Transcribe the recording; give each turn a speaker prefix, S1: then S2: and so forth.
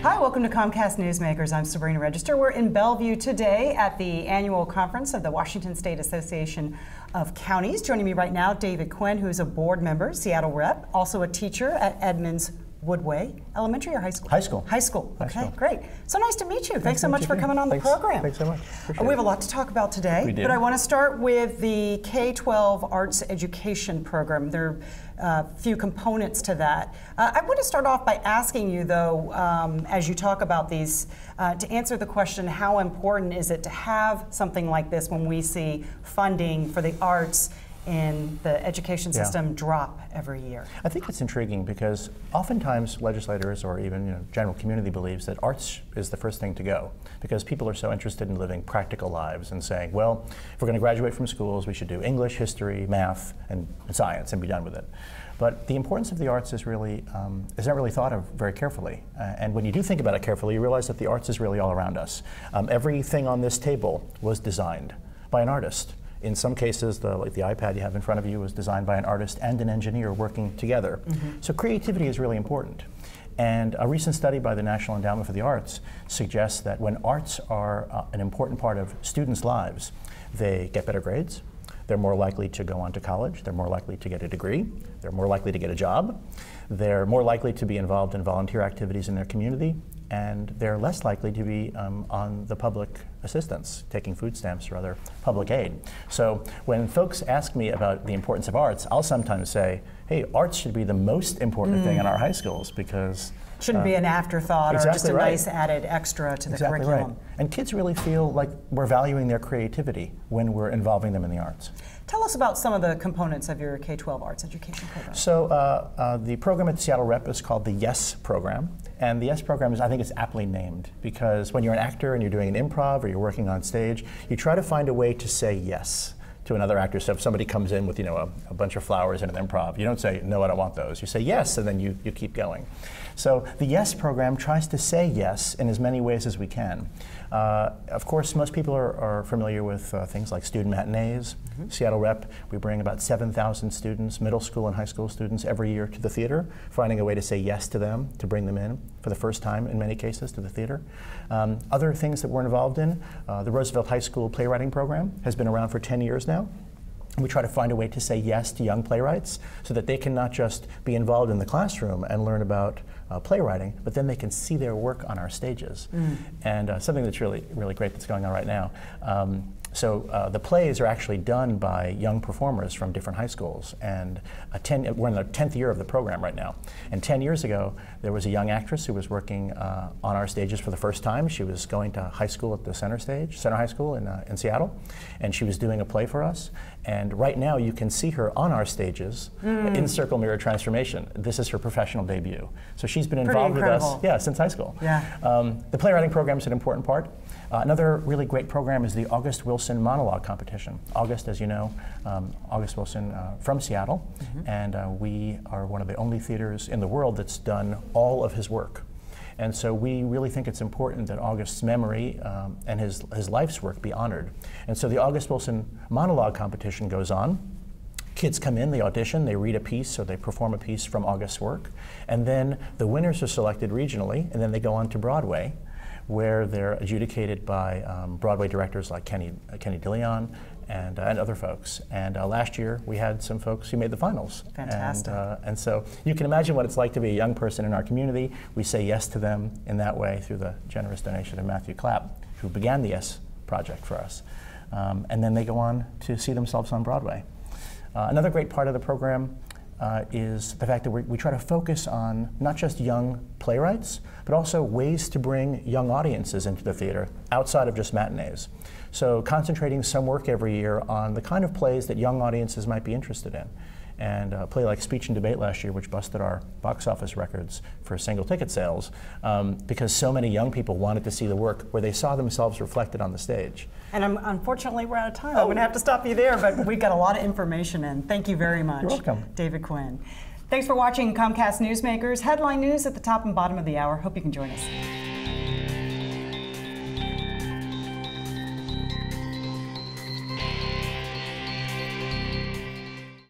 S1: Hi, welcome to Comcast Newsmakers. I'm Sabrina Register. We're in Bellevue today at the annual conference of the Washington State Association of Counties. Joining me right now, David Quinn, who's a board member, Seattle rep, also a teacher at Edmonds Woodway Elementary or high school?
S2: High school.
S1: High school.
S2: High
S1: Okay,
S2: school.
S1: Great. So nice to meet you. Thanks so much for coming on the program.
S2: Thanks so much.
S1: We have a lot to talk about today,
S2: We do.
S1: but I want to start with the K-12 arts education program. There are a few components to that. I want to start off by asking you, though, as you talk about these, to answer the question, how important is it to have something like this when we see funding for the arts in the education system drop every year?
S2: I think it's intriguing because oftentimes legislators or even general community believes that arts is the first thing to go because people are so interested in living practical lives and saying, well, if we're going to graduate from schools, we should do English, history, math, and science and be done with it. But the importance of the arts is really is not really thought of very carefully. And when you do think about it carefully, you realize that the arts is really all around us. Everything on this table was designed by an artist. In some cases, like the iPad you have in front of you was designed by an artist and an engineer working together. So creativity is really important. And a recent study by the National Endowment for the Arts suggests that when arts are an important part of students' lives, they get better grades, they're more likely to go on to college, they're more likely to get a degree, they're more likely to get a job, they're more likely to be involved in volunteer activities in their community, and they're less likely to be on the public assistance, taking food stamps or other public aid. So when folks ask me about the importance of arts, I'll sometimes say, hey, arts should be the most important thing in our high schools because
S1: Shouldn't be an afterthought or just a
S2: right.
S1: nice added extra to the curriculum.
S2: Right. And kids really feel like we're valuing their creativity when we're involving them in the arts.
S1: Tell us about some of the components of your K-12 arts education program.
S2: So the program at Seattle Rep is called the YES program. And the YES program is, I think it's aptly named because when you're an actor and you're doing an improv or you're working on stage, you try to find a way to say yes to another actor. So if somebody comes in with a bunch of flowers in an improv, you don't say, no, I don't want those. You say yes, and then you keep going. So the YES program tries to say yes in as many ways as we can. Of course, most people are familiar with things like student matinees. Seattle Rep, we bring about 7,000 students, middle school and high school students, every year to the theater, finding a way to say yes to them, to bring them in for the first time, in many cases, to the theater. Other things that we're involved in, the Roosevelt High School playwriting program has been around for 10 years now. We try to find a way to say yes to young playwrights so that they can not just be involved in the classroom and learn about playwriting, but then they can see their work on our stages. And something that's really, really great that's going on right now. So the plays are actually done by young performers from different high schools, and we're in the 10th year of the program right now. And 10 years ago, there was a young actress who was working on our stages for the first time. She was going to high school at the Center High School in Seattle, and she was doing a play for us. And right now, you can see her on our stages in Circle Mirror Transformation. This is her professional debut. So she's been involved with us since high school. The playwriting program is an important part. Another really great program is the August Wilson Monologue Competition. August, as you know, August Wilson from Seattle, and we are one of the only theaters in the world that's done all of his work. And so we really think it's important that August's memory and his life's work be honored. And so the August Wilson Monologue Competition goes on. Kids come in, they audition, they read a piece, or they perform a piece from August's work, and then the winners are selected regionally, and then they go on to Broadway, where they're adjudicated by Broadway directors like Kenny DeLeon and other folks. And last year, we had some folks who made the finals.
S1: Fantastic.
S2: And so you can imagine what it's like to be a young person in our community. We say yes to them in that way through the generous donation of Matthew Clapp, who began the YES project for us. And then they go on to see themselves on Broadway. Another great part of the program is the fact that we try to focus on not just young playwrights, but also ways to bring young audiences into the theater outside of just matinees. So concentrating some work every year on the kind of plays that young audiences might be interested in. And a play like Speech and Debate last year, which busted our box office records for single ticket sales, because so many young people wanted to see the work where they saw themselves reflected on the stage.
S1: And unfortunately, we're out of time. I'm going to have to stop you there, but we've got a lot of information in. Thank you very much.
S2: You're welcome.
S1: David Quinn. Thanks for watching Comcast Newsmakers. Headline news at the top and bottom of the hour. Hope you can join us.